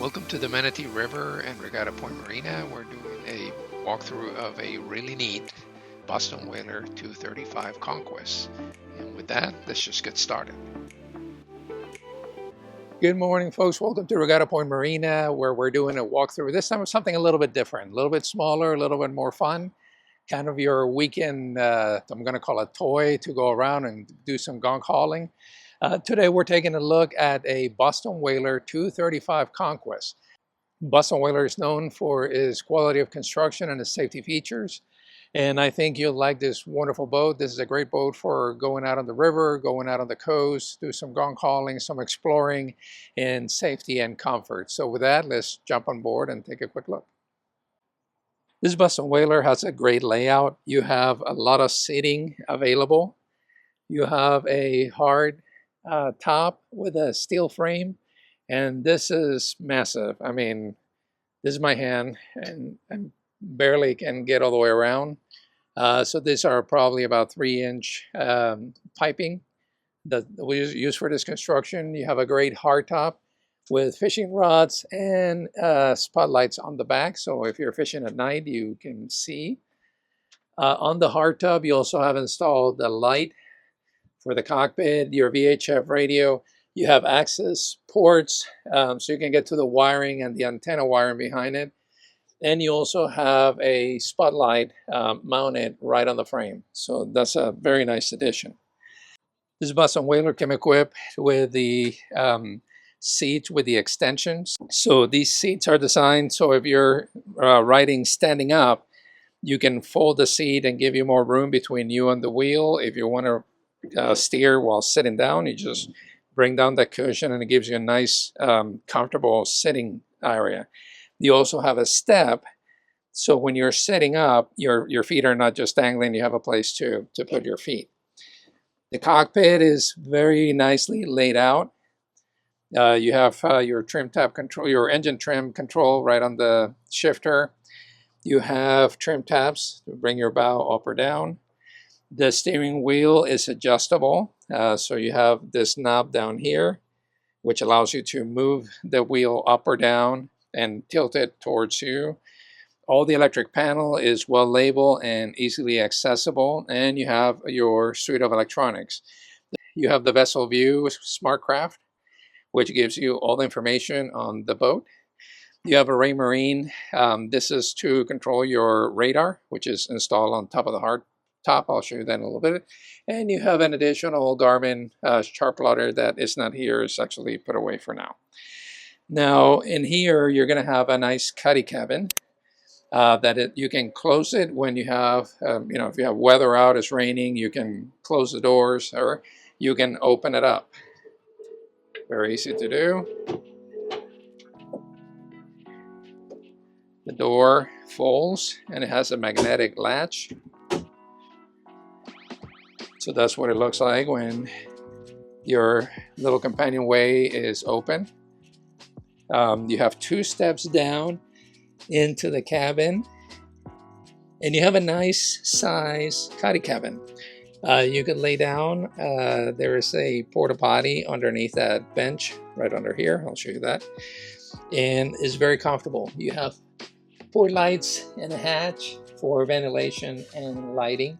Welcome to the Manatee River and Regatta Point Marina. We're doing a walkthrough of a really neat Boston Whaler 235 Conquest. And with that, let's just get started. Good morning, folks. Welcome to Regatta Point Marina, where we're doing a walkthrough. This time something a little bit different, a little bit smaller, a little bit more fun. Kind of your weekend, I'm going to call it toy, to go around and do some gong hauling. Today we're taking a look at a Boston Whaler 235 Conquest. Boston Whaler is known for its quality of construction and its safety features. And I think you'll like this wonderful boat. This is a great boat for going out on the river, going out on the coast, do some gong hauling, some exploring in safety and comfort. So with that, let's jump on board and take a quick look. This Boston Whaler has a great layout. You have a lot of seating available. You have a hard top with a steel frame, and this is massive. I mean, this is my hand, and I barely can get all the way around. So these are probably about 3-inch piping that we use for this construction. You have a great hardtop with fishing rods and spotlights on the back, so if you're fishing at night, you can see. On the hardtop, you also have installed the light for the cockpit, your VHF radio. You have access ports, so you can get to the wiring and the antenna wiring behind it. And you also have a spotlight mounted right on the frame. So that's a very nice addition. This Boston Whaler came equipped with the seats with the extensions. So these seats are designed so if you're riding standing up, you can fold the seat and give you more room between you and the wheel. If you want to steer while sitting down, you just bring down that cushion and it gives you a nice comfortable sitting area. You also have a step, so when you're sitting up, your feet are not just dangling, you have a place to put your feet. The cockpit is very nicely laid out. You have your trim tab control, your engine trim control right on the shifter. You have trim tabs to bring your bow up or down. The steering wheel is adjustable, so you have this knob down here, which allows you to move the wheel up or down and tilt it towards you. All the electric panel is well labeled and easily accessible, and you have your suite of electronics. You have the vessel view SmartCraft, which gives you all the information on the boat. You have a Raymarine. This is to control your radar, which is installed on top of the hard top. I'll show you that in a little bit. And you have an additional Garmin chart plotter that is not here. It's actually put away for now. Now in here you're going to have a nice Cuddy cabin you can close it when you have if you have weather out, it's raining, you can close the doors or you can open it up. Very easy to do. The door folds and it has a magnetic latch. So that's what it looks like when your little companionway is open. You have 2 steps down into the cabin, and you have a nice size Cuddy cabin. You can lay down. There is a porta potty underneath that bench right under here. I'll show you that. And it's very comfortable. You have port lights and a hatch for ventilation and lighting.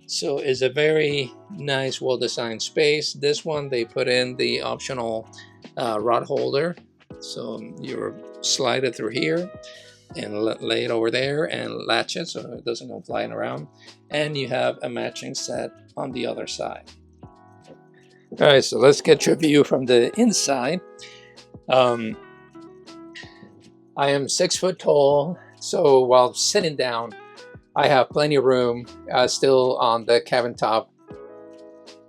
So it's a very nice, well-designed space. This one, they put in the optional rod holder. So you slide it through here and lay it over there and latch it so it doesn't go flying around. And you have a matching set on the other side. All right, so let's get your view from the inside. I am 6 foot tall, so while sitting down, I have plenty of room still on the cabin top.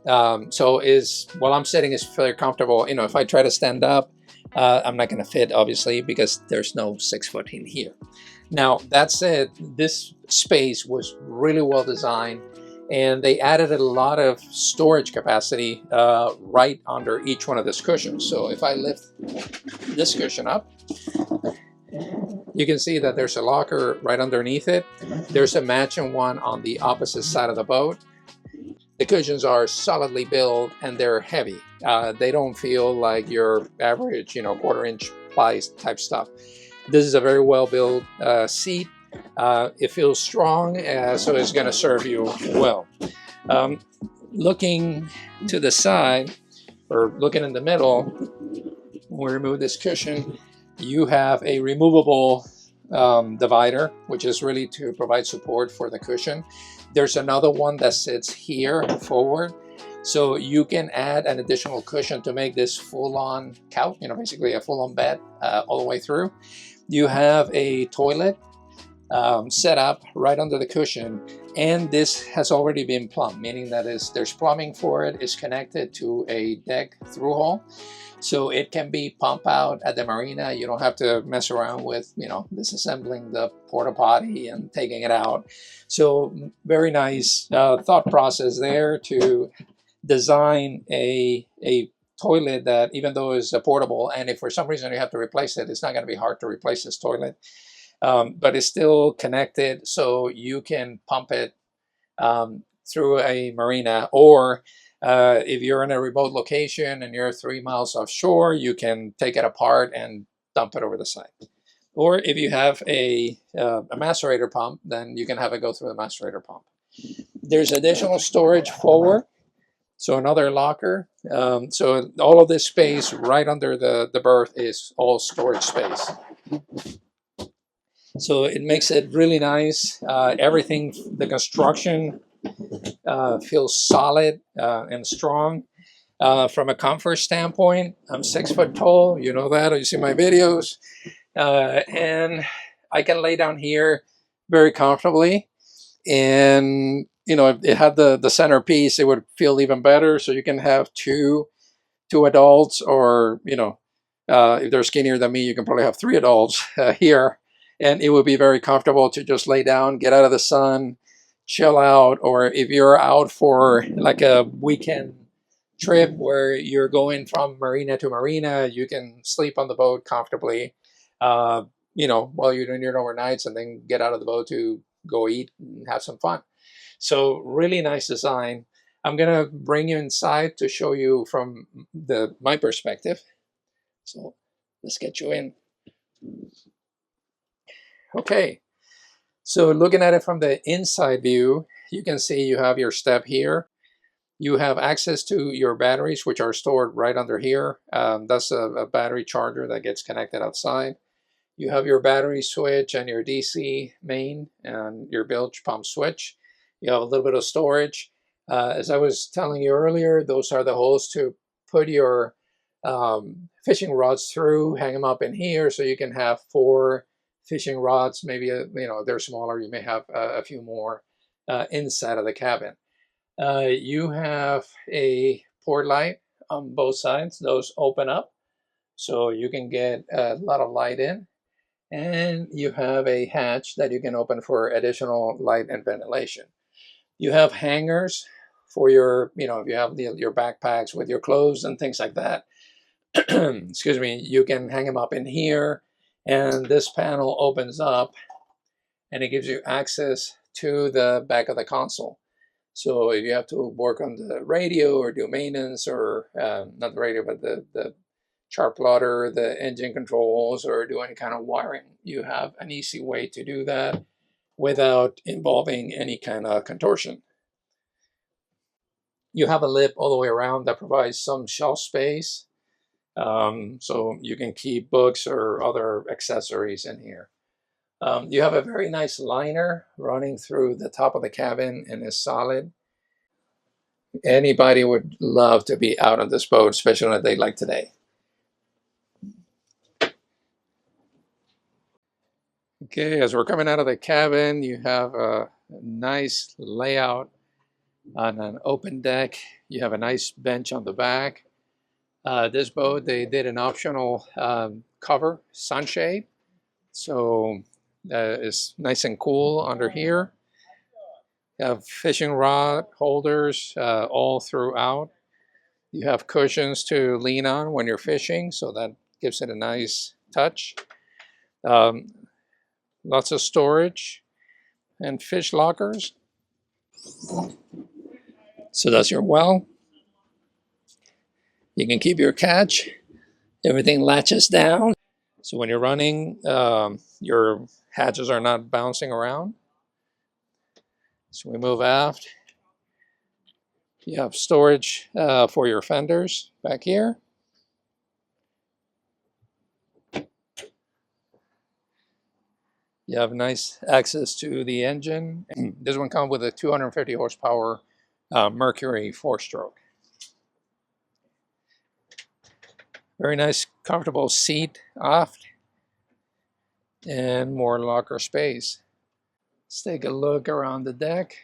So while I'm sitting, is fairly comfortable. If I try to stand up, I'm not going to fit, obviously, because there's no 6 foot in here. Now, that said, this space was really well designed, and they added a lot of storage capacity right under each one of these cushions. So if I lift this cushion up, you can see that there's a locker right underneath it. There's a matching one on the opposite side of the boat. The cushions are solidly built and they're heavy. They don't feel like your average, quarter-inch ply type stuff. This is a very well built seat. It feels strong, so it's going to serve you well. Looking to the side, or looking in the middle, we remove this cushion. You have a removable divider, which is really to provide support for the cushion. There's another one that sits here forward, so you can add an additional cushion to make this full-on couch, basically a full-on bed all the way through. You have a toilet set up right under the cushion, and this has already been plumbed, meaning that there's plumbing for it. It's connected to a deck through hole, so it can be pumped out at the marina. You don't have to mess around with disassembling the porta potty and taking it out. So very nice thought process there to design a toilet that, even though it's portable, and if for some reason you have to replace it, it's not going to be hard to replace this toilet. But it's still connected, so you can pump it through a marina, or if you're in a remote location and you're 3 miles offshore, you can take it apart and dump it over the side. Or if you have a macerator pump, then you can have it go through the macerator pump. There's additional storage forward, so another locker. So all of this space right under the berth is all storage space. So it makes it really nice. Everything, the construction feels solid and strong. From a comfort standpoint, I'm 6 foot tall. You know that, or you see my videos. And I can lay down here very comfortably. And, if it had the centerpiece, it would feel even better. So you can have two adults, or, if they're skinnier than me, you can probably have 3 adults here. And it would be very comfortable to just lay down, get out of the sun, chill out. Or if you're out for like a weekend trip where you're going from marina to marina, you can sleep on the boat comfortably, while you're doing your overnights, and then get out of the boat to go eat and have some fun. So really nice design. I'm gonna bring you inside to show you from my perspective. So let's get you in. Okay, so looking at it from the inside view, you can see you have your step here. You have access to your batteries, which are stored right under here. That's a battery charger that gets connected outside. You have your battery switch and your DC main and your bilge pump switch. You have a little bit of storage. As I was telling you earlier, those are the holes to put your fishing rods through, hang them up in here, so you can have 4 fishing rods. Maybe if they're smaller, you may have a few more inside of the cabin. You have a port light on both sides. Those open up, so you can get a lot of light in. And you have a hatch that you can open for additional light and ventilation. You have hangers for your, if you have your backpacks with your clothes and things like that. Excuse me, you can hang them up in here, and this panel opens up and it gives you access to the back of the console. So if you have to work on the radio or do maintenance, or not the radio, but the chart plotter, the engine controls, or do any kind of wiring, you have an easy way to do that without involving any kind of contortion. You have a lip all the way around that provides some shelf space, so you can keep books or other accessories in here. You have a very nice liner running through the top of the cabin and is solid. Anybody would love to be out on this boat, especially on a day like today. Okay, as we're coming out of the cabin, you have a nice layout on an open deck. You have a nice bench on the back. This boat, they did an optional cover, sunshade, so it's nice and cool under here. You have fishing rod holders all throughout. You have cushions to lean on when you're fishing, so that gives it a nice touch. Lots of storage and fish lockers. So that's your well. You can keep your catch. Everything latches down. So when you're running, your hatches are not bouncing around. So we move aft. You have storage for your fenders back here. You have nice access to the engine. This one comes with a 250 horsepower Mercury 4-stroke. Very nice, comfortable seat aft and more locker space. Let's take a look around the deck.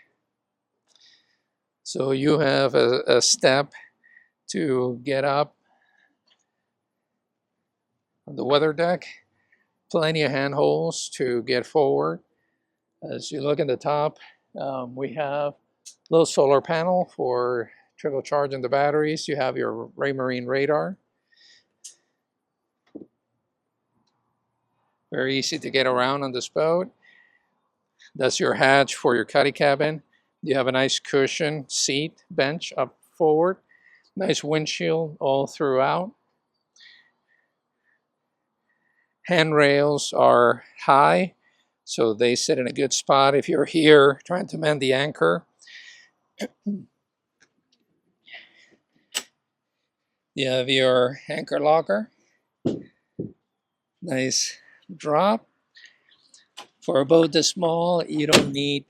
So you have a step to get up on the weather deck. Plenty of handholds to get forward. As you look at the top, we have a little solar panel for trickle charging the batteries. You have your Raymarine radar. Very easy to get around on this boat. That's your hatch for your cuddy cabin. You have a nice cushion seat bench up forward. Nice windshield all throughout. Handrails are high, so they sit in a good spot if you're here trying to man the anchor. You have your anchor locker. Nice drop. For a boat this small, you don't need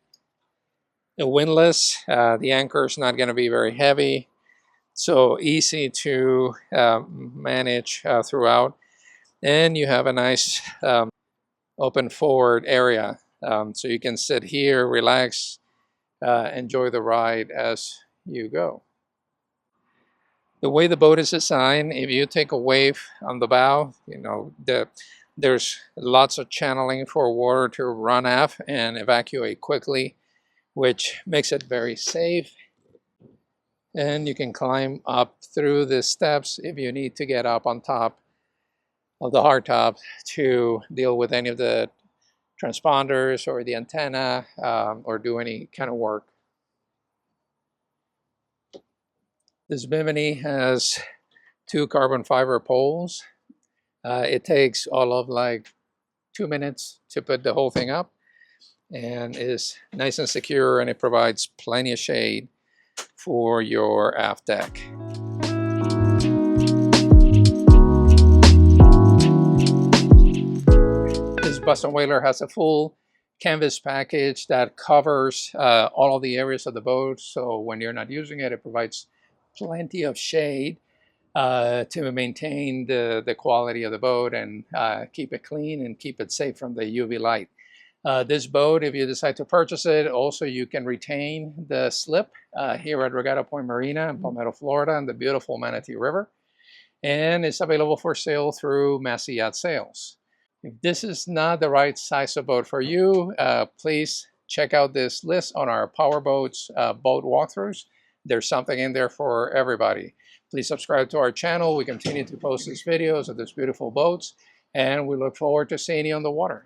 a windlass. The anchor is not going to be very heavy, so easy to manage throughout. And you have a nice open forward area, so you can sit here, relax, enjoy the ride as you go. The way the boat is designed, if you take a wave on the bow, you know, there's lots of channeling for water to run aft and evacuate quickly, which makes it very safe. And you can climb up through the steps if you need to get up on top of the hardtop to deal with any of the transponders or the antenna or do any kind of work. This bimini has 2 carbon fiber poles. It takes all of like 2 minutes to put the whole thing up, and is nice and secure, and it provides plenty of shade for your aft deck. This Boston Whaler has a full canvas package that covers all of the areas of the boat, so when you're not using it, it provides plenty of shade to maintain the quality of the boat and keep it clean and keep it safe from the UV light. This boat, if you decide to purchase it, also you can retain the slip here at Regatta Point Marina in Palmetto, Florida, in the beautiful Manatee River. And it's available for sale through Massey Yacht Sales. If this is not the right size of boat for you, please check out this list on our Power Boats boat walkthroughs. There's something in there for everybody. Please subscribe to our channel. We continue to post these videos of these beautiful boats, and we look forward to seeing you on the water.